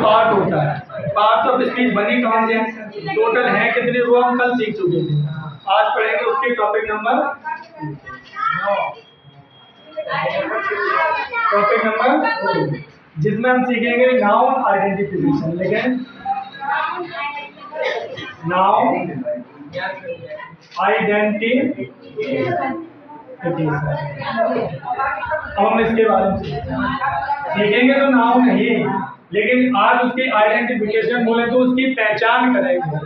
Part होता है। Parts of speech बनी कहाँ से? टोटल हैं कितने वो हम कल सीख चुके थे। आज पढ़ेंगे उसके टॉपिक नंबर 2, जिसमें हम सीखेंगे नाउन आइडेंटिफिकेशन। लेकिन नाउन आइडेंटिफिकेशन हम इसके बारे में सीखेंगे तो नाउन नहीं, लेकिन आज उसकी आइडेंटिफिकेशन बोले तो उसकी पहचान करेंगे।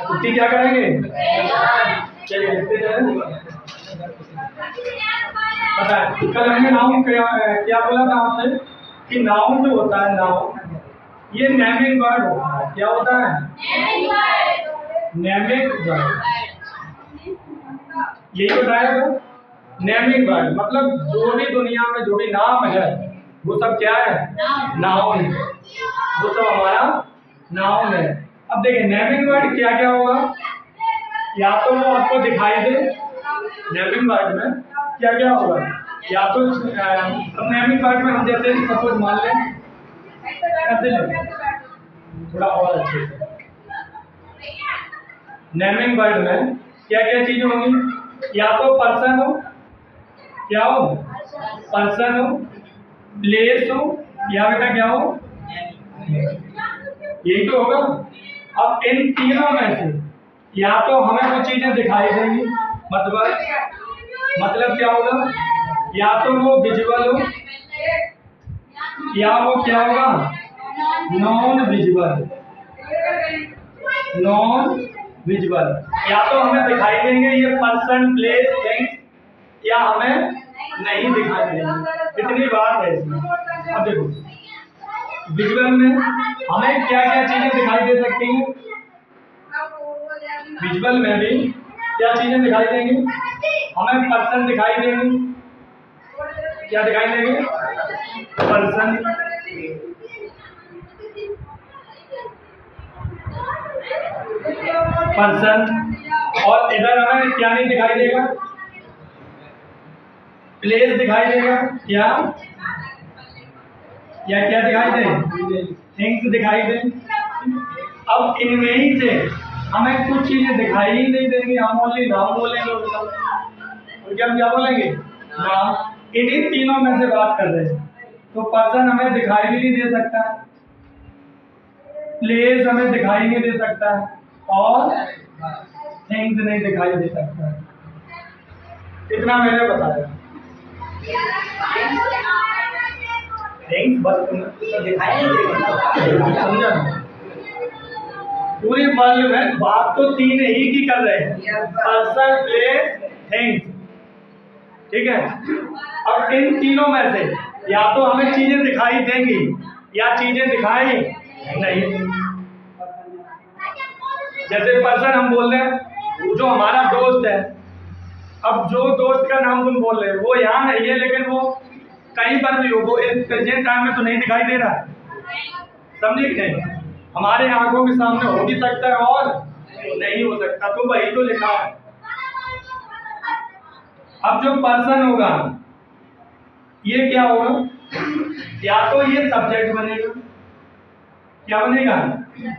उसकी क्या करेंगे? चलिए लिखते जाए। पता है कल हमने नाउन क्या बोला था आपसे कि नाउन जो होता है, नाउन ये नेमिंग वर्ड होता है। क्या होता है? Naming word. यही बताया था, नेमिंग वर्ड मतलब जो भी दुनिया में जो भी नाम है वो सब क्या है? नाउन है। वो सब हमारा नाउन है। अब देखिए नेमिंग वर्ड क्या क्या होगा, या तो वो आपको दिखाई दे। नेमिंग वर्ड में क्या क्या होगा, या तो नेमिंग वर्ड में हम जैसे सपोज मान लें कैसे लें थोड़ा और अच्छे से। नेमिंग वर्ड में क्या क्या चीजें होंगी, या तो पर्सन हो, क्या हो? पर्सन हो, प्लेस हो, या बेटा क्या हो? यही तो होगा। अब इन तीनों में से या तो हमें वो चीजें दिखाई देंगी, मतलब क्या होगा, या तो वो विजुअल हो, या वो क्या होगा? Non visual. नॉन विजुअल या तो हमें दिखाई देंगे ये पर्सन, प्लेस, थिंग्स, या हमें नहीं दिखाई देंगे। इतनी बात है इसमें। अब देखो विजुअल में हमें क्या क्या चीजें दिखाई दे सकती हैं। विजुअल में भी क्या चीजें दिखाई देंगी, हमें पर्सन दिखाई देंगे। क्या दिखाई देंगे? पर्सन। पर्सन। और इधर हमें क्या नहीं दिखाई देगा? प्लेस दिखाई देगा। क्या या क्या दिखाई दे? थिंग्स दिखाई दे। अब इनमें ही से हमें कुछ चीजें दिखाई ही नहीं देंगी, हम ओनली नाम बोलेंगे उनका। उनके हम क्या बोलेंगे? नाम। इन्हीं तीनों में से बात कर रहे हैं। तो पर्सन हमें दिखाई भी नहीं दे सकता, प्लेस हमें दिखाई नहीं दे सकता, और थिंग्स नहीं दिखाई दे सकता। इतना मैंने बताया। थिंग्स बस दिखाई नहीं देगा, समझा? पूरी वर्ल्ड में बात तो तीन ही की कर रहे हैं, पर्सन, प्लेस, थिंग्स। ठीक है। अब इन तीनों में से या तो हमें चीजें दिखाई देंगी या चीजें दिखाई नहीं। जैसे पर्सन हम बोल रहे हैं, जो हमारा दोस्त है। अब जो दोस्त का नाम तुम बोल रहे हो वो यहाँ नहीं है, लेकिन वो कहीं पर भी हो, वो प्रेजेंट टाइम में तो नहीं दिखाई दे रहा। समझे कि नहीं? हमारे आंखों के सामने हो भी सकता है और नहीं हो सकता, तो वही तो लिखा है। अब जो पर्सन होगा ये क्या होगा, या तो ये सब्जेक्ट बनेगा। क्या बनेगा?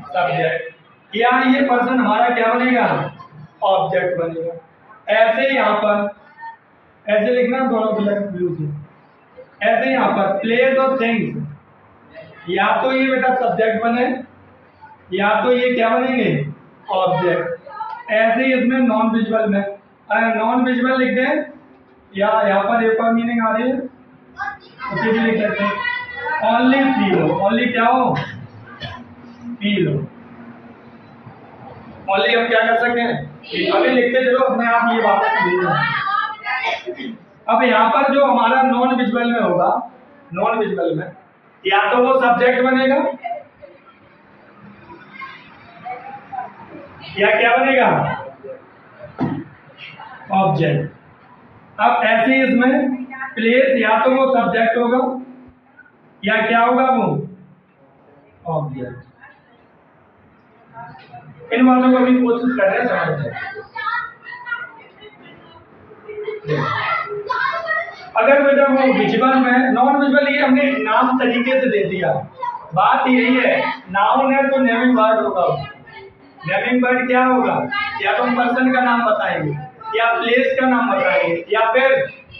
सब्जेक्ट। या ये पर्सन हमारा क्या बनेगा? ऑब्जेक्ट बनेगा। ऐसे यहाँ पर ऐसे लिखना दोनों ब्लू से। ऐसे यहाँ पर प्लेस और थिंग्स, या तो ये बेटा सब्जेक्ट बने या तो ये क्या बनेंगे? ऑब्जेक्ट। ऐसे ही इसमें नॉन विजुअल में नॉन विजुअल लिख दें, या यहाँ पर एक और मीनिंग आ रही है उसे भी लिख सकते हैं। ओनली फील हो, ओनली क्या हो? फील हो। ओनली हम क्या कर सकते हैं? अभी लिखते चलो अपने आप ये बात समझना। अब यहाँ पर जो हमारा नॉन विजुअल में होगा, नॉन विजुअल में या तो वो सब्जेक्ट बनेगा या क्या बनेगा? ऑब्जेक्ट। अब ऐसे ही इसमें प्लेस या तो वो सब्जेक्ट होगा या क्या होगा? वो ऑब्जेक्ट। इन बातों को भी कोशिश कर रहे हैं समझने। अगर बेटा वो विजुअल में, नॉन विजुअल ये हमने नाम तरीके से दे दिया। बात यही है, नाउन है तो नेमिंग वर्ड होगा। नेमिंग वर्ड क्या होगा? या तो हम पर्सन का नाम बताएंगे, या प्लेस का नाम बताएंगे, या फिर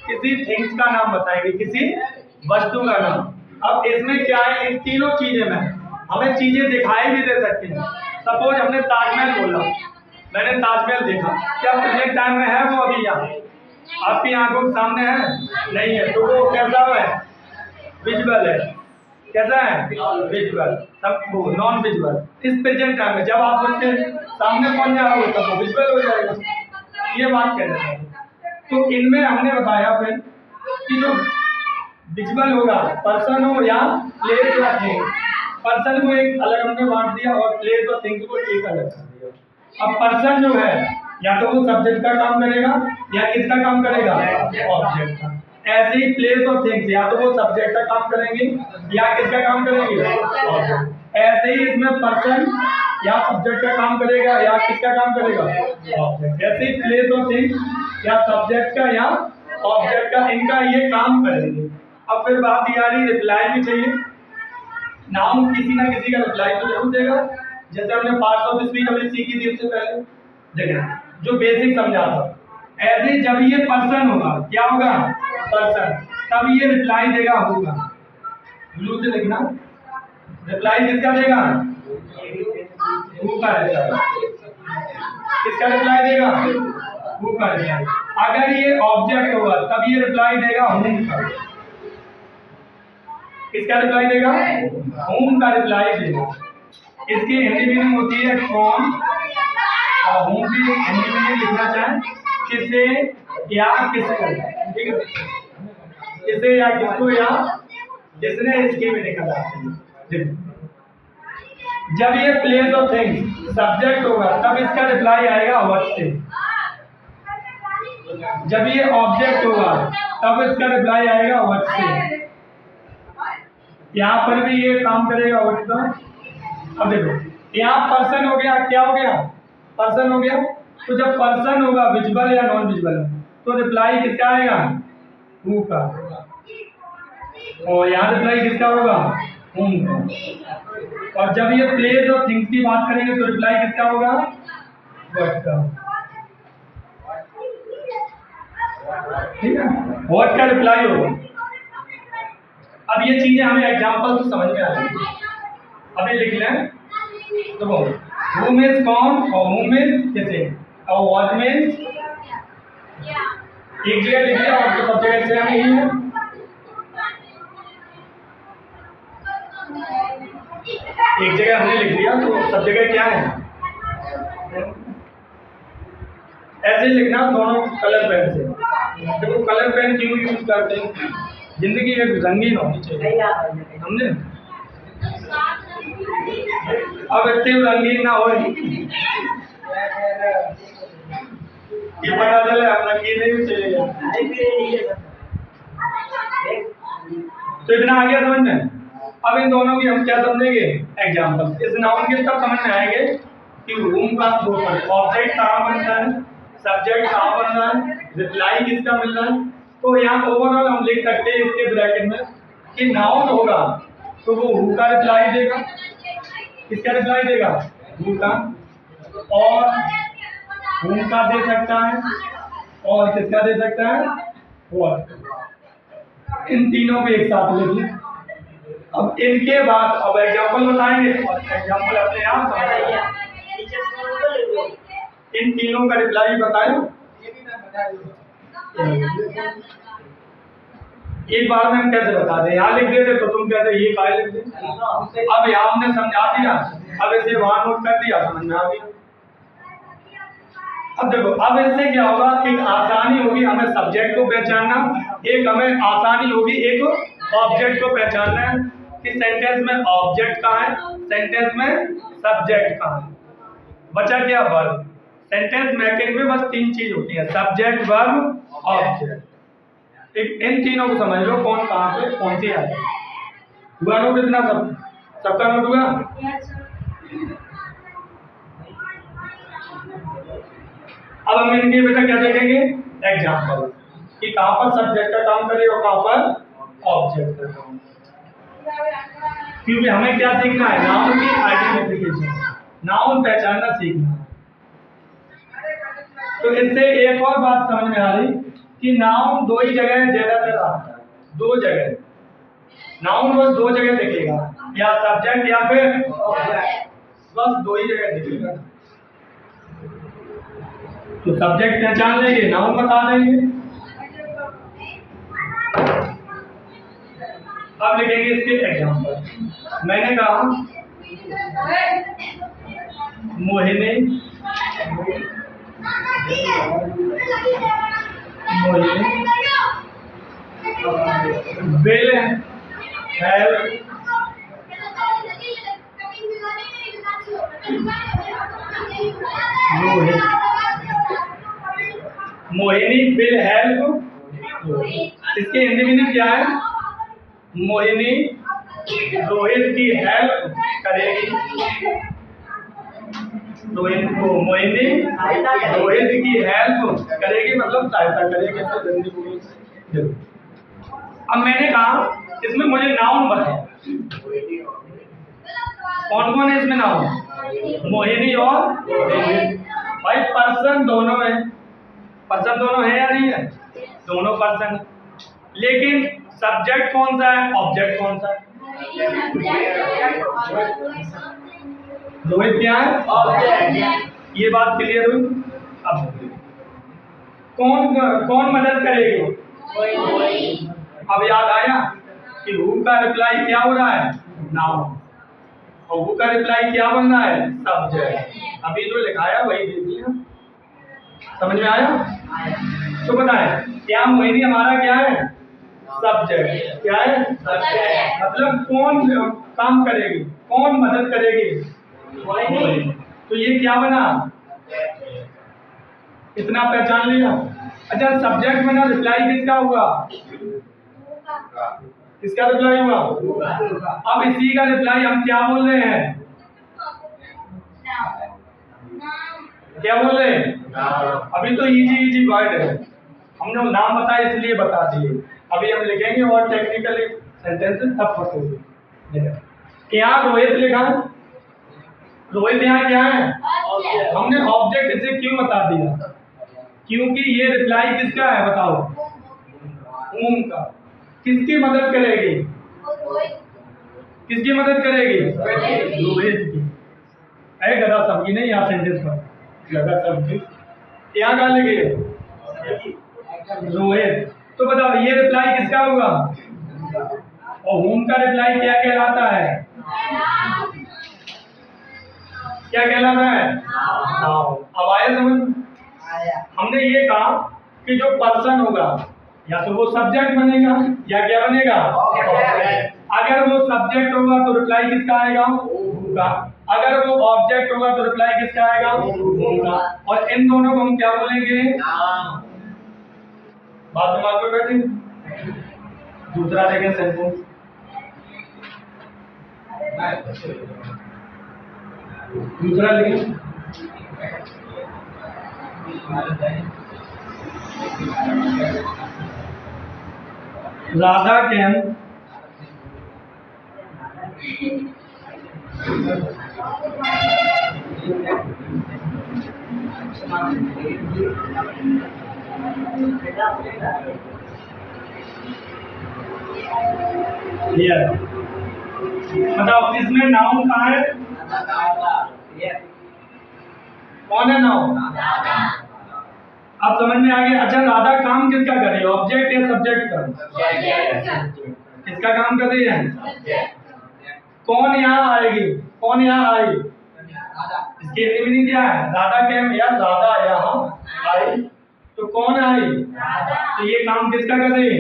किसी थिंग्स का नाम बताएंगे, किसी वस्तु का नाम। अब इसमें क्या है, इन तीनों चीजें में हमें चीजें दिखाई भी दे सकती हैं। सपोज हमने ताजमहल बोला, मैंने ताजमहल देखा, क्या प्रेजेंट टाइम में है वो अभी यहाँ आपकी आंखों के सामने है? नहीं है, तो वो कैसा है? विजुअल है। कैसा है? विजुअल। तब वो नॉन विजुअल। इस प्रेजेंट टाइम में जब आप उसके सामने पहुंच जाओगे तब वो विजुअल हो जाएगा। ये बात कहना है। तो इनमें हमने बताया फिर कि जो विजुअल होगा, पर्सन हो या प्लेस या थिंग। पर्सन को एक अलग हमने बांट दिया और प्लेस और थिंग्स को एक अलग कर दिया। अब पर्सन जो है या तो वो सब्जेक्ट का काम करेगा या किसका काम करेगा? ऑब्जेक्ट का। ऐसे ही प्लेस और थिंग्स या तो वो सब्जेक्ट का काम करेंगे या किसका काम करेंगे? ऑब्जेक्ट। ऐसे ही इसमें पर्सन या सब्जेक्ट का काम करेगा या किसका काम करेगा? ऑब्जेक्ट। ऐसे ही प्लेस और थिंग्स या सब्जेक्ट का या ऑब्जेक्ट का, इनका ये काम करेंगे। अब फिर बात ये आ रही, रिप्लाई भी चाहिए। नाउन किसी ना किसी का रिप्लाई तो जरूर देगा। जैसे हमने पार्ट्स ऑफ स्पीच अभी सीखी थी उससे पहले, देखिए जो बेसिक समझा था। ऐसे जब ये पर्सन होगा, क्या होगा? पर्सन, तब ये रिप्लाई देगा होगा। ब्लू से लिखना, रिप्लाई किसका देगा? हु का रिप्लाई। किसका रिप्लाई देगा? हु का रिप्लाई। अगर ये ऑब्जेक्ट होगा तब ये रिप्लाई देगा हुम का। किसका रिप्लाई देगा? हुम का रिप्लाई देगा। इसकी हिंदी मीनिंग होती है कौन, और हुम की हिंदी मीनिंग लिखना चाहें किसे या किसको, ठीक है? किसे या किसको या जिसने, इसकी मीनिंग बताते हैं। जब ये प्लेस और थिंग्स सब्जेक्ट होगा तब इसका रिप्लाई आएगा व्हाट से। जब ये ऑब्जेक्ट होगा तब इसका रिप्लाई आएगा व्हाट से। यहाँ पर भी ये काम करेगा व्हाट का। अब देखो यहाँ पर्सन हो गया, क्या हो गया? पर्सन हो गया। तो जब पर्सन होगा विजुअल या नॉन विजुअल, तो रिप्लाई किसका आएगा? हु का। और यहाँ रिप्लाई किसका होगा? हुम का। और जब ये प्लेस और थिंग्स की बात करेंगे तो रिप्लाई किसका होगा? व्हाट का। ठीक है, व्हाट का रिप्लाई होगा। अब ये चीजें हमें एग्जांपल से समझ में आ जाएगी। अभी लिख लें, देखो whom is कौन और whom is किसे, और what means एक जगह लिख लिया और तो सब जगह सेम ही है। एक जगह हमने लिख लिया तो सब जगह क्या है? ऐसे लिखना दोनों कलर पेन से। देखो कलर पेन क्यों यूज करते हैं? जिंदगी एक रंगीन होनी चाहिए, समझे? अब इतनी रंगीन ना हो ये पता चले हम रंगीन नहीं चलेगा। तो इतना आ गया समझ में। अब इन दोनों की हम क्या समझेंगे? एग्जाम्पल। इस नाउन के तब समझ में आएंगे कि रूम का ऑब्जेक्ट कहाँ बनता है, सब्जेक्ट कहाँ बन रहा है, रिप्लाई किसका मिल रहा है। तो यहाँ ओवरऑल हम लिख सकते हैं इसके ब्रैकेट में कि नाउन होगा तो वो हु का रिप्लाई देगा। किसका रिप्लाई देगा? हु का। और हुम का दे सकता है और किसका दे सकता है? व्हाट। इन तीनों को एक साथ लिखिए। अब इनके बाद अब एग्जांपल बताएंगे और एग्जांपल अपने आप समझाइए। इन तीनों का रिप्लाई बताओ। एक बार में हम कैसे बता दें? यहाँ लिख देते तो तुम कहते ये काय लिख दे। अब यहाँ हमने समझा दिया, अब इसे वहां नोट कर दिया, समझ में आ गया। अब देखो अब इससे क्या होगा? एक आसानी होगी हमें सब्जेक्ट को पहचानना, एक हमें आसानी होगी एक ऑब्जेक्ट को पहचानना है कि सेंटेंस में ऑब्जेक्ट कहाँ है, सेंटेंस में सब्जेक्ट कहाँ है। बचा क्या? वर्ब। सेंटेंस मेकिंग में बस तीन चीज होती है, सब्जेक्ट, वर्ब, ऑब्जेक्ट। इन तीनों को समझ लो कौन कहाँ पे कौन सी है। हुआ नोट इतना? सबका नोट हुआ? अब हम इनके बेटा क्या देखेंगे? एग्जाम्पल। कि कहाँ पर सब्जेक्ट का काम करेगा और कहाँ पर ऑब्जेक्ट का काम। क्योंकि हमें क्या सीखना है, नाउन की आइडेंटिफिकेशन, नाउन पहचानना सीखना है। तो इससे एक और बात समझ में आ रही कि नाउन दो ही जगह ज्यादातर आता है, दो जगह नाउन बस दो जगह दिखेगा, या सब्जेक्ट या फिर बस दो ही जगह दिखेगा। तो सब्जेक्ट पहचान लेंगे, नाउन बता देंगे। अब लिखेंगे इसके एग्जांपल। मैंने कहा Mohini bill help Mohini will help. इसके हिंदी मीनिंग क्या है? मोहिनी रोहित की हेल्प करेगी। मोहिनी रोहित की हेल्प करेगी मतलब सहायता करेगी। तो जल्दी बोलो। अब मैंने कहा इसमें मुझे नाउन बताओ, कौन कौन है इसमें नाउन? मोहिनी और भाई पर्सन दोनों है, पर्सन दोनों है या नहीं है? दोनों पर्सन। लेकिन सब्जेक्ट कौन सा है, ऑब्जेक्ट कौन सा है? रोहित क्या है? ऑब्जेक्ट। ये बात क्लियर हुई। अब कौन कौन मदद करेगी? अब याद आया कि हु का रिप्लाई क्या हो रहा है? नाउन। और हु का रिप्लाई क्या बनना है? सब्जेक्ट। अभी जो लिखाया वही दे दिया, समझ में आया? तो बताएं क्या मोहिनी हमारा क्या है? सब्जेक्ट। क्या है? सब्जेक्ट। मतलब कौन काम करेगी, कौन मदद करेगी? मोहिनी। तो ये क्या बना? इतना पहचान लिया। अच्छा सब्जेक्ट बना, रिप्लाई किसका हुआ? किसका रिप्लाई हुआ? अब इसी का रिप्लाई हम क्या बोल रहे हैं? क्या बोल रहे हैं? अभी तो इजी इजी वर्ड है, हमने नाम बताया इसलिए बता दिए। अभी हम लिखेंगे और टेक्निकली सेंटेंसेस तब फंसेंगे। यहाँ रोहित लिखा, रोहित यहाँ क्या है? हमने ऑब्जेक्ट इसे क्यों बता दिया? क्योंकि ये रिप्लाई किसका है बताओ? होम का। किसकी मदद करेगी? किसकी मदद करेगी? रोहित की। है गधा सबकी नहीं, यहाँ सेंटेंस पर गधा सबकी यहाँ डालेंगे रोहित। तो बताओ ये रिप्लाई किसका होगा? और होम का रिप्लाई क्या कहलाता है? क्या कहलाता है? अब आया समझ? हमने ये कहा कि जो पर्सन होगा या तो वो सब्जेक्ट बनेगा या क्या बनेगा? अगर वो सब्जेक्ट होगा तो रिप्लाई किसका आएगा? होगा। अगर वो ऑब्जेक्ट होगा तो रिप्लाई किसका आएगा? होगा। और इन दोनों को हम क्या बोलेंगे? बात दिमाग में बैठी। दूसरा देखें सेंटेंस। दूसरा लिखें राधा कैन बताओ इसमें नाउन कहाँ है? कौन है नाउन? अब समझ में आ गया। अच्छा राधा काम किसका कर रही है, ऑब्जेक्ट या सब्जेक्ट का? किसका काम कर रही है? कौन यहाँ आएगी, कौन यहाँ आई? इसकी मीनिंग क्या है? राधा कैम या राधा यहाँ आई। तो कौन आई? तो ये काम किसका कर रही है?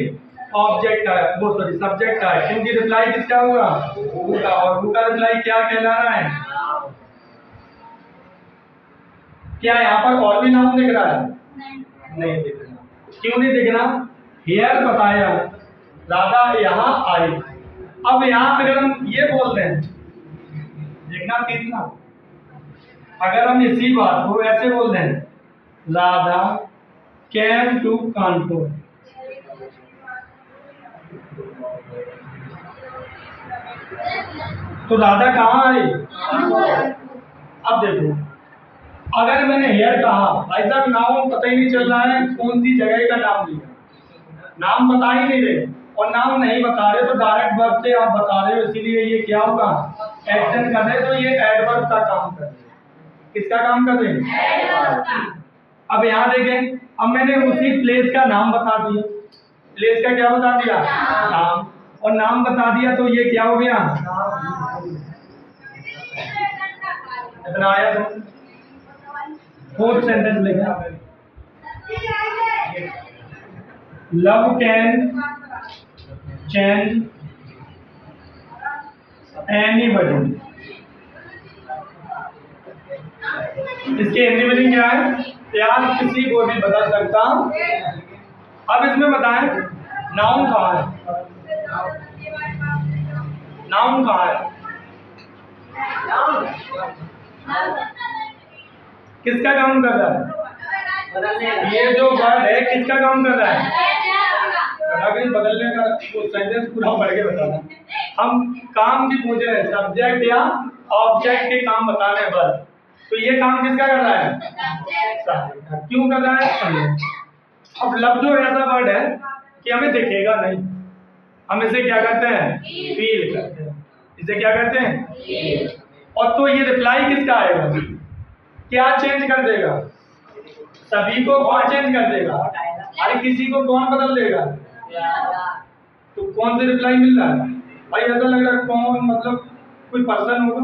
ऑब्जेक्ट का है, वो सॉरी सब्जेक्ट का है, क्योंकि रिप्लाई किसका होगा? हु का। और हु का रिप्लाई क्या कहला रहा है? क्या यहाँ पर और भी नाउन दिख रहा है? नहीं दिख रहा। क्यों नहीं दिख रहा? हियर बताया राधा यहाँ आई। अब यहाँ अगर हम ये बोल रहे हैं, देखना तीसरा, अगर हम इसी बात को ऐसे बोल रहे हैं राधा कैम टू कानपुर, तो राधा कहाँ आई? अब देखो, अगर मैंने हेयर कहा, भाई साहब नाम पता ही नहीं चल रहा है कौन सी जगह का नाम लिया, नाम बता ही नहीं रहे, और नाम नहीं बता रहे तो डायरेक्ट वर्ब से आप बता रहे हो, इसीलिए ये क्या होगा? एक्शन कर रहे, तो ये एडवर्ब का काम कर रहे हैं। किसका काम कर रहे हैं? अब यहाँ देखें, अब मैंने उसी प्लेस का नाम बता दिया, प्लेस का क्या बता दिया? नाम, और नाम बता दिया तो ये क्या हो गया? इतना आया तो फोर्थ सेंटेंस लिखा, लव कैन चेंज एनीबॉडी। इसके हिंदी मीनिंग क्या है? प्यार किसी को भी बदल सकता। अब इसमें बताएं नाउन कहाँ है? नाउन कहाँ है? किसका काम कर रहा है? ये जो वर्ड है किसका काम कर रहा है? बदलने का वो सेंटेंस पूरा पढ़ के बताना। हम काम की पूछ रहे हैं, सब्जेक्ट या ऑब्जेक्ट के काम बताने हैं बस। तो ये काम किसका कर रहा है? क्यों कर रहा है? अब लव जो ऐसा वर्ड है कि हमें दिखेगा नहीं, हम इसे क्या करते हैं? फील करते हैं। इसे क्या करते हैं? और तो ये रिप्लाई किसका आएगा? क्या चेंज कर देगा? सभी को कौन चेंज कर देगा? अरे किसी को कौन बदल देगा? तो कौन से रिप्लाई मिल रहा है भाई? ऐसा लग रहा है कौन, मतलब कोई पर्सन होगा,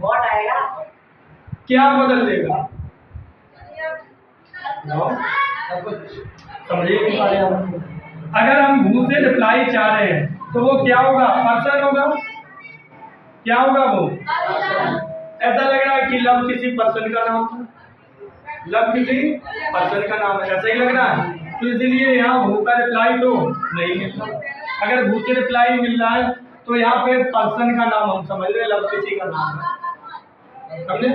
व्हाट आएगा? क्या बदल देगा? समझिए नहीं पा रहे हम। अगर हम भू से रिप्लाई चाह रहे हैं तो वो क्या होगा? पर्सन होगा। क्या होगा वो? ऐसा लग रहा है कि लव किसी पर्सन का नाम था, लव किसी पर्सन का नाम है, ऐसा ही लग रहा है। तो इसीलिए यहाँ भू का रिप्लाई तो नहीं मिलता। अगर भू से रिप्लाई मिल रहा है तो यहाँ पे पर्सन का नाम हम समझ रहे, लव किसी का नाम है, समझे?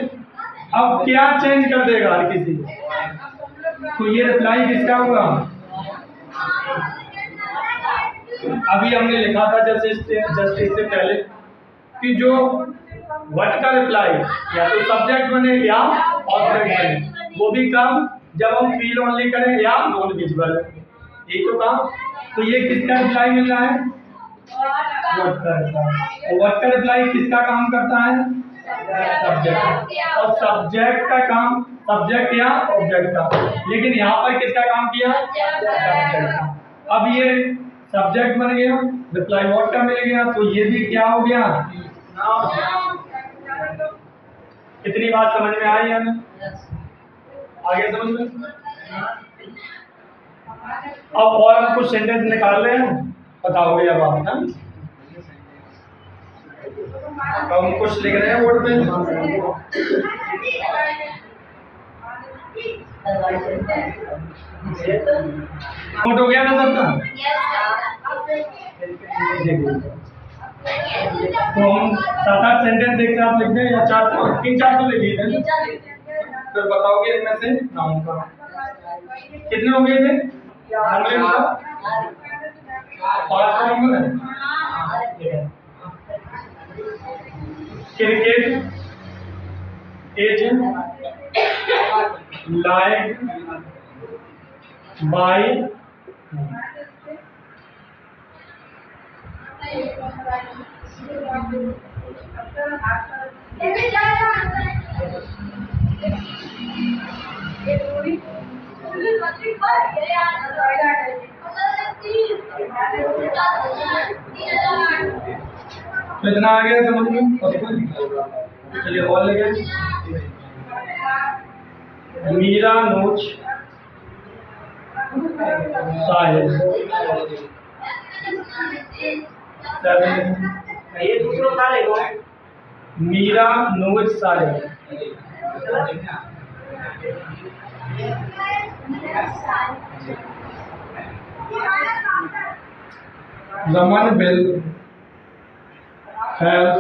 अब क्या चेंज कर देगा हर किसी? तो ये रिप्लाई किसका होगा? अभी हमने लिखा था जस्ट इससे पहले कि जो व्हाट का रिप्लाई या तो सब्जेक्ट बने या ऑब्जेक्ट बने, वो भी काम जब हम फील ओनली करें या नॉन विजुअल, यही तो काम। तो ये किसका रिप्लाई मिल रहा है? व्हाट का रिप्लाई। और व्हाट का रिप्लाई किसका काम करता है? सब्जेक्ट। और सब्जेक्ट का काम सब्जेक्ट या ऑब्जेक्ट का, लेकिन यहाँ पर किसका काम किया? सब्जेक्ट का। अब ये सब्जेक्ट बन गया, रिप्लाई व्हाट का मिल गया, तो ये भी क्या हो गया? कितनी बात समझ में आई है? आगे समझ में? अब और हम कुछ सेंटेंस निकाल रहे हैं, बताओगे अब आप ना? तो हम कुछ लिख रहे हैं बोर्ड पे। नोट हो गया ना सबका? तो हम 7-8 सेंटेंस एक साथ लिख दें या 3-4 तो लिखिए थे, फिर बताओगे इनमें से नाउन का कितने हो गए थे? 5 नंबर है। क्रिकेट इज लाइक बाय तो इतना आ गया समझ में? चलिए और लगे। मीरा नोच साहिल ये दूसरों का लेगो। मीरा नोच Sahil Raman will help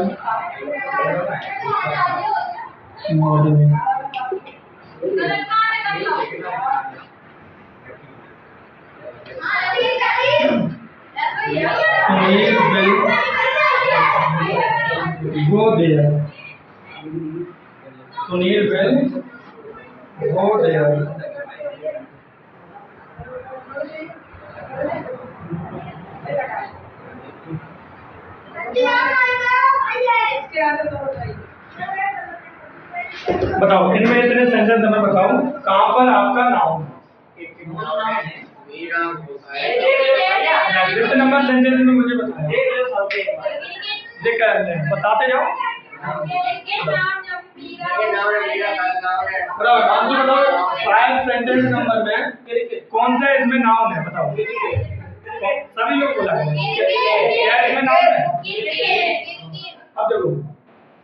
modelling. Go there, Sunil will go there. बताओ इनमें इतने सेंटेंस हमें बताओ कहाँ पर आपका नाउन जितने नंबर सेंटेंस में मुझे बताओ बताते जाओ। बताओ 5 सेंटेंस नंबर में कौन सा इसमें नाउन है बताओ। सभी लोग बोला है क्या इसमें नाउन है। अब देखो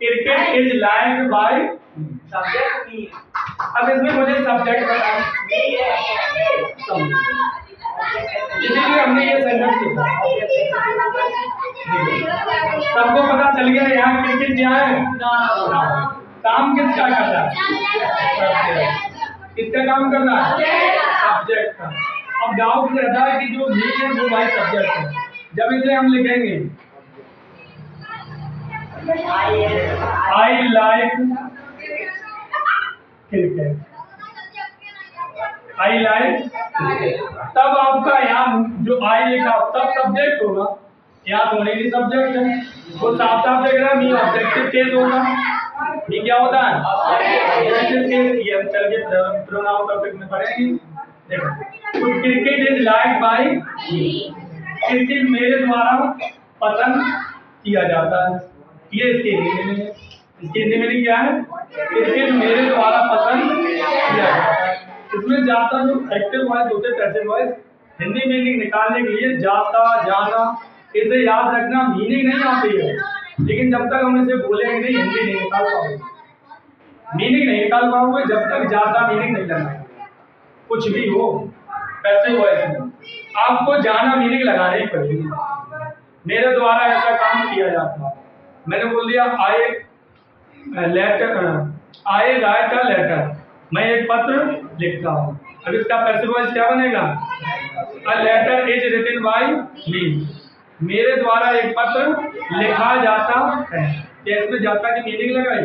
cricket is like by subject. अब इसमें मुझे सब्जेक्ट बताओ इसीलिए हमने ये सेंटेंस लिखा। सबको पता चल गया यहाँ क्रिकेट क्या है काम किसका करता है किसका काम करना है सब्जेक्ट का। अब डाउट रहता है कि जो भी है वो भाई सब्जेक्ट है। जब इसे हम लिखेंगे I like cricket, I like तब आपका यहाँ जो आई लिखा तब सब्जेक्ट होगा। यहाँ थोड़ी भी सब्जेक्ट है वो साफ साफ देख रहा है मी ऑब्जेक्टिव केस होगा। ये क्या होता है ऑब्जेक्टिव केस। ये हम चल के प्रोनाउन टॉपिक में पढ़ेंगे। देखो तो cricket is like by cricket मेरे द्वारा पसंद किया जाता है। ये इसके हिंदी में है। इसके हिंदी में क्या है क्रिकेट मेरे द्वारा पसंद किया जाता है। इसमें जाता जो एक्टिव वॉइस होते पैसिव वॉइस हिंदी मीनिंग निकालने के लिए जाता जाना इसे याद रखना मीनिंग नहीं आती है। लेकिन जब तक हम इसे बोलेंगे नहीं हिंदी नहीं निकाल पाओगे मीनिंग नहीं निकाल पाओगे जब तक जाता मीनिंग नहीं लगाएंगे। कुछ भी हो पैसिव वॉइस में आपको जाना मीनिंग लगाना ही पड़ेगी। मेरे द्वारा ऐसा काम किया जाता है। मैंने बोल दिया आई राइट अ लेटर मैं एक पत्र लिखता हूँ। अब इसका पैसिव वॉइस क्या बनेगा a letter is written by me. मेरे द्वारा एक पत्र लिखा जाता है। क्या इसमें जाता की मीनिंग लगाई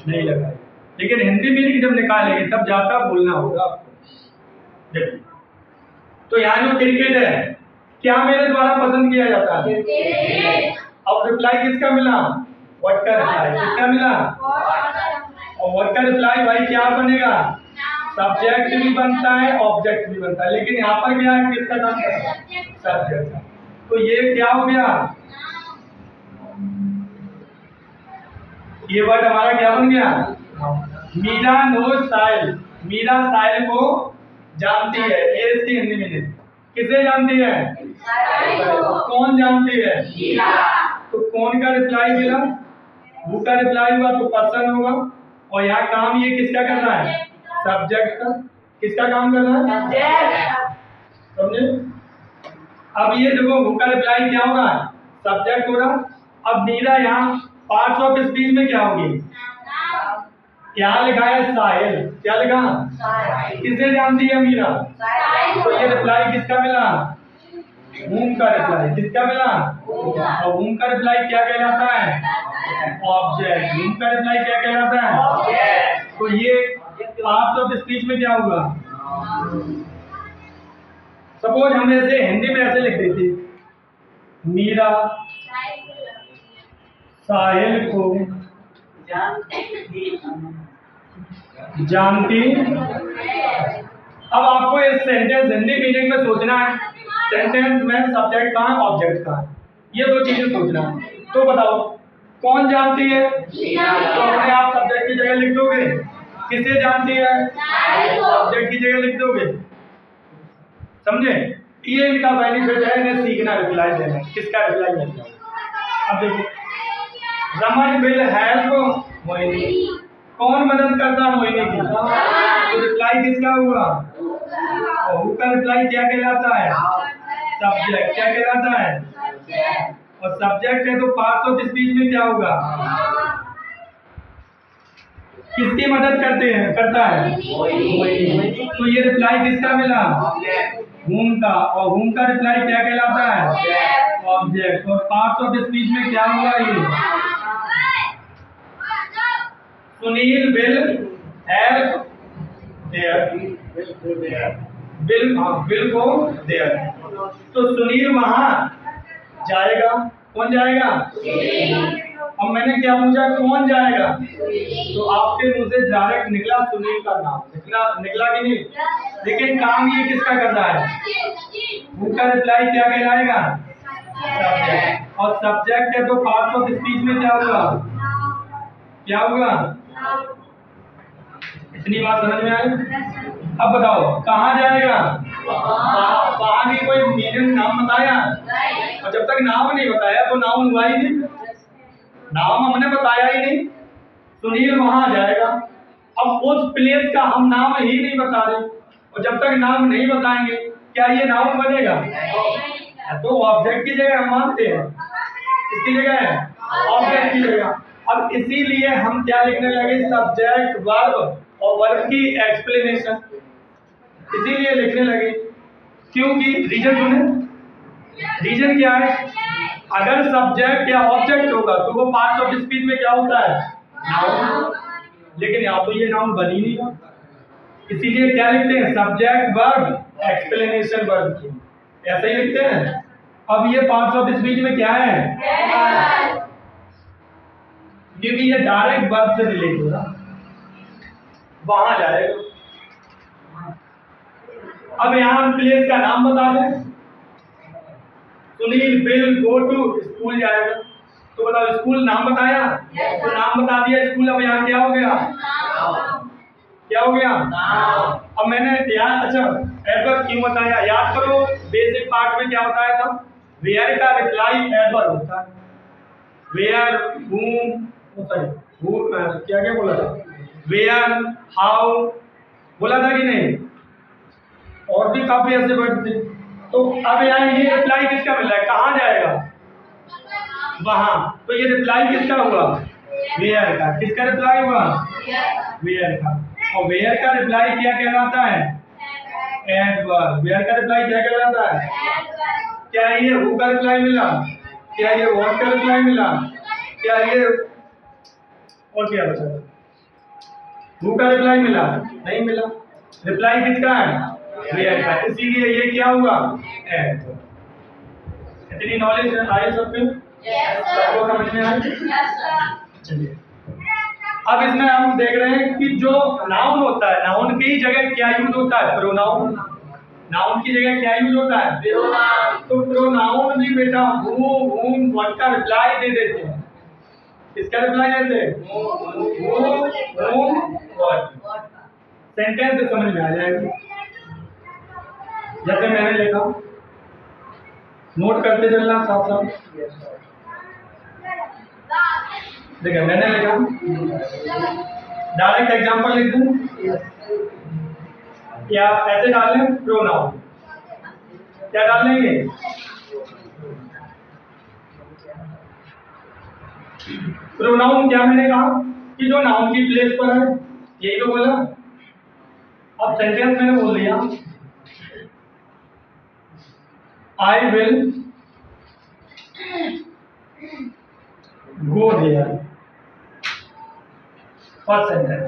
नहीं लगाई। लेकिन हिंदी मीनिंग जब निकालेंगे तब जाता बोलना होगा आपको। देखो तो यहाँ जो क्रिकेट है क्या मेरे द्वारा पसंद किया जाता है। अब रिप्लाई किसका मिला व्हाट का रिप्लाई किसका मिला और व्हाट का रिप्लाई भाई क्या बनेगा सब्जेक्ट भी बनता है ऑब्जेक्ट भी बनता है। लेकिन यहाँ पर क्या है किसका काम है सब्जेक्ट। तो ये क्या हो गया ये वर्ड हमारा क्या बन गया मीरा नो साहिल। मीरा साहिल को जानती है। ये इसकी हिंदी मीनिंग किसे जानती है कौन जानती है तो कौन का रिप्लाई मिला वो का रिप्लाई हुआ तो पर्सन होगा। और यहाँ काम ये किसका कर रहा है सब्जेक्ट का। किसका काम कर रहा है समझे। अब ये देखो वो का रिप्लाई क्या होगा सब्जेक्ट होगा। अब मीरा यहाँ पार्ट्स ऑफ स्पीच में क्या होगी यहाँ लिखा है साहिल। क्या लिखा किसे जानती है मीरा तो ये रिप्लाई किसका मिला whom का रिप्लाई किसका मिला और whom का रिप्लाई क्या कहलाता है ऑब्जेक्ट। whom का रिप्लाई क्या कहलाता है तो ये पार्ट्स ऑफ स्पीच में क्या होगा। सपोज हम ऐसे हिंदी में ऐसे लिख देते मीरा साहिल को जानती। अब आपको इस सेंटेंस हिंदी मीनिंग में सोचना है सेंटेंस में सब्जेक्ट कहाँ है ऑब्जेक्ट कहाँ है ये दो चीजें सोचना है। तो बताओ कौन जानती है तो अपने आप सब्जेक्ट की जगह लिख दोगे। किसे जानती है सब्जेक्ट की जगह लिख दोगे। समझे ये इनका बेनिफिट है इन्हें सीखना रिप्लाई देना किसका रिप्लाई मिलता है। अब देखो रमन विल हेल्प मोहिनी कौन मदद करता है मोहिनी की तो रिप्लाई किसका हुआ और हु का रिप्लाई क्या कहलाता है सब्जेक्ट। क्या कहलाता है और सब्जेक्ट है तो पार्ट्स ऑफ स्पीच में क्या होगा किसकी मदद करता है तो ये रिप्लाई किसका मिला whom का और whom का रिप्लाई क्या कहलाता है ऑब्जेक्ट। और पार्ट्स ऑफ स्पीच में क्या हुआ ये Sunil will have there, will go there. तो सुनील वहां जाएगा। कौन जाएगा? अब मैंने क्या पूछा, कौन जाएगा? तो आपके मुंह से डायरेक्ट निकला सुनील का नाम। निकला कि नहीं? लेकिन काम ये किसका कर रहा है? उनका रिप्लाई क्या कहलाएगा? सब्जेक्ट। और सब्जेक्ट है तो पार्ट्स ऑफ स्पीच में क्या होगा? क्या होगा? इतनी बात समझ में आई? अब बताओ कहाँ जाएगा? वहां की कोई मीनिंग नाम बताया? और जब तक नाम नहीं बताया तो नाउन हुआ ही नहीं, नाम हमने बताया ही नहीं। सुनील वहां जाएगा। अब उस प्लेस का हम नाम ही नहीं बता रहे, और जब तक नाम नहीं बताएंगे क्या ये नाउन बनेगा? तो ऑब्जेक्ट की जगह हम मानते हैं, किसकी जगह है? ऑब्जेक्ट की जगह। अब इसीलिए हम क्या लिखने लगे? सब्जेक्ट, वर्ब और वर्ब की एक्सप्लेनेशन इसीलिए लिखने लगे, क्योंकि रीजन सुने। रीजन क्या है? अगर सब्जेक्ट या ऑब्जेक्ट होगा तो वो पार्ट्स ऑफ स्पीच में क्या होता है? नाउन। लेकिन यहाँ तो ये नाउन बन ही नहीं रहा, इसीलिए क्या लिखते हैं? सब्जेक्ट, वर्ब, एक्सप्लेनेशन वर्ब की, ऐसे ही लिखते हैं। अब ये पार्ट्स ऑफ स्पीच में क्या है? क्योंकि ये डायरेक्ट वर्ब से रिलेट हो रहा, वहां जाएगा। अब यहाँ हम प्लेस का नाम बता दें। Sunil will go to school जाएगा, तो बताओ स्कूल नाम बताया? तो नाम बता दिया स्कूल। अब यहाँ क्या हो गया? क्या हो गया? अब मैंने याद, अच्छा एडवर्ब क्यों बताया? याद करो, बेसिक पार्ट में क्या बताया था? वेयर का रिप्लाई एडवर्ब होता है। वेयर, whom, क्या क्या बोला था? वेयर, हाउ बोला था कि नहीं? और भी काफी ऐसे वर्ड थे। तो अब यहाँ ये रिप्लाई किसका मिल रहा है? कहाँ जाएगा? वहां। तो ये रिप्लाई किसका हुआ? वेयर का। किसका रिप्लाई हुआ? वेयर का। और वेयर का रिप्लाई क्या कहलाता है? एडवर्ब। वेयर का रिप्लाई क्या कहलाता है? क्या ये हु का रिप्लाई मिला? क्या ये व्हाट का रिप्लाई मिला? क्या ये और क्या बचा? हु का रिप्लाई मिला? नहीं मिला। रिप्लाई किसका है? वेयर का। इसीलिए ये क्या हुआ? एडवर्ब। इतनी नॉलेज आई सबको? सबको समझ में आई? चलिए, अब इसमें हम देख रहे हैं कि जो नाउन होता है, नाउन की जगह क्या यूज होता है? प्रोनाउन। नाउन की जगह क्या यूज होता है? प्रोनाउन। तो प्रोनाउन भी बेटा हु, whom, what का रिप्लाई दे देते हैं। किसका रिप्लाई देते हैं? Who, whom, what। सेंटेंस से समझ में आ जाएगा। जैसे मैंने लिखा, नोट करते चलना साथ साथ। देखिए मैंने लिखा, डायरेक्ट एग्जांपल लिख दूं या ऐसे डाल लें? प्रोनाउन। क्या डाल लेंगे? प्रोनाउन क्या मैंने कहा कि जो नाउन की प्लेस पर है, यही तो बोला। अब सेंटेंस मैंने बोल दिया, I will go there. First sentence.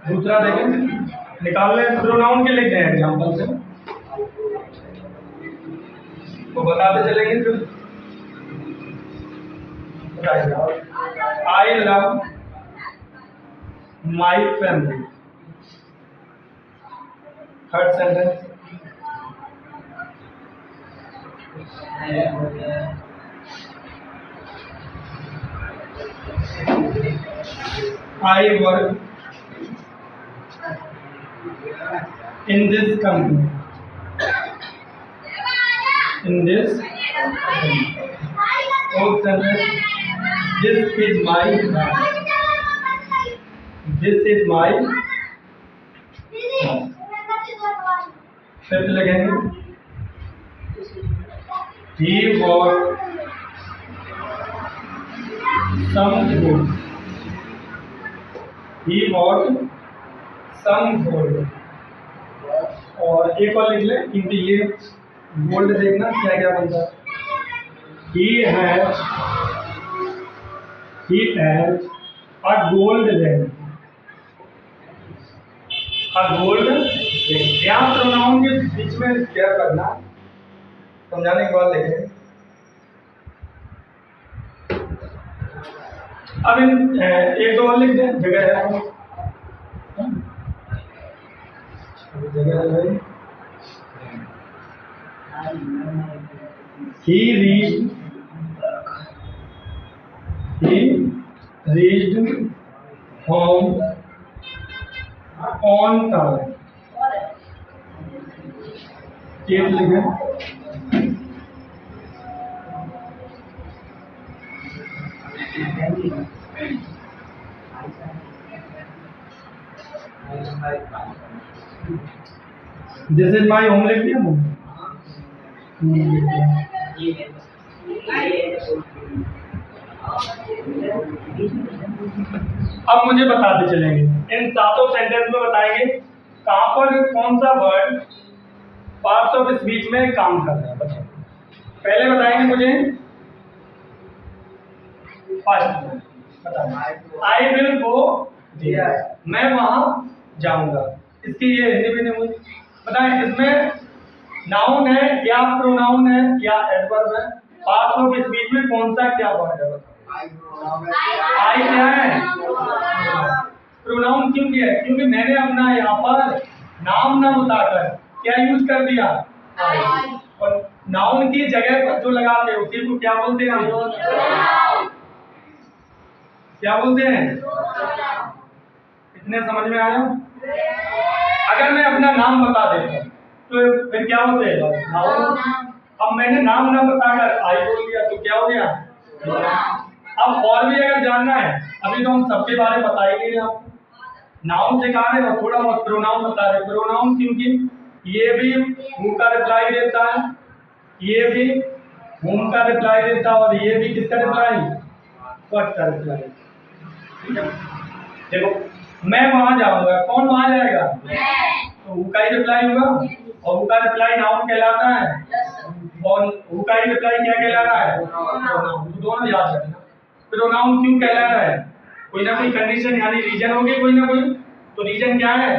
दूसरा देखें, निकाल लें, प्रोनाउन के लिखते हैं एग्जांपल से, तो बताते चलेंगे फिर। I love my family. Third sentence, I work in this company. In this company. Fourth sentence, this is my house. This is my house. Fifth लगेंगे, he bought some gold. He bought some gold। और एक और लिख ले, क्योंकि ये gold देखना क्या क्या बनता है। He has a gold ring। Gold यहाँ प्रोनाउन के बीच में क्या करना, समझाने के बाद लिखेंगे। अब इन एक दो और लिख दें, जगह है जगह है। He reached home on time। ये लिखें। दिस इज माई होम लिख दिया। अब मुझे बताते चलेंगे, इन सातों सेंटेंस में बताएंगे कहां पर कौन सा वर्ड पार्ट्स ऑफ स्पीच में काम कर रहा है। बताओ, पहले बताएंगे मुझे फर्स्ट, बताओ आई विल गो, मैं वहां जाऊंगा। इसकी ये हिंदी में नहीं हुई, बताएं इसमें नाउन है या प्रोनाउन है या एडवर्ब है? पार्ट्स ऑफ स्पीच में कौन सा क्या वर्ड है? आई क्या है? प्रोनाउन क्यों किया है? क्योंकि मैंने अपना यहाँ पर नाम ना बताकर क्या यूज कर दिया, और नाउन की जगह पर जो लगाते हैं उसी को क्या बोलते हैं हम? क्या बोलते हैं? इतने समझ में आया? अगर मैं अपना नाम बता देता तो फिर क्या होते हैं नाउन। अब मैंने नाम ना बताकर आई बोल दिया तो क्या हो गया? अब और भी अगर जानना है, अभी तो हम सबके बारे में बता ही नहीं रहे आपको, नाउन सिखा रहे और थोड़ा बहुत प्रोनाउन बता रहे। प्रोनाउन क्योंकि ये भी हूं का रिप्लाई देता है, ये भी हूं का रिप्लाई देता है, और ये भी किसका रिप्लाई? व्हाट का रिप्लाई। देखो मैं वहां जाऊंगा, कौन वहां जाएगा? तो हु का ही रिप्लाई होगा, और हु का रिप्लाई नाउन कहलाता है, और हु का ही रिप्लाई क्या कहला रहा है? प्रोनाउन। तो दोनों याद रखना। प्रोनाउन क्यों कहला रहा है? कोई ना कोई कंडीशन यानी रीजन होगी कोई ना कोई, तो रीजन क्या है?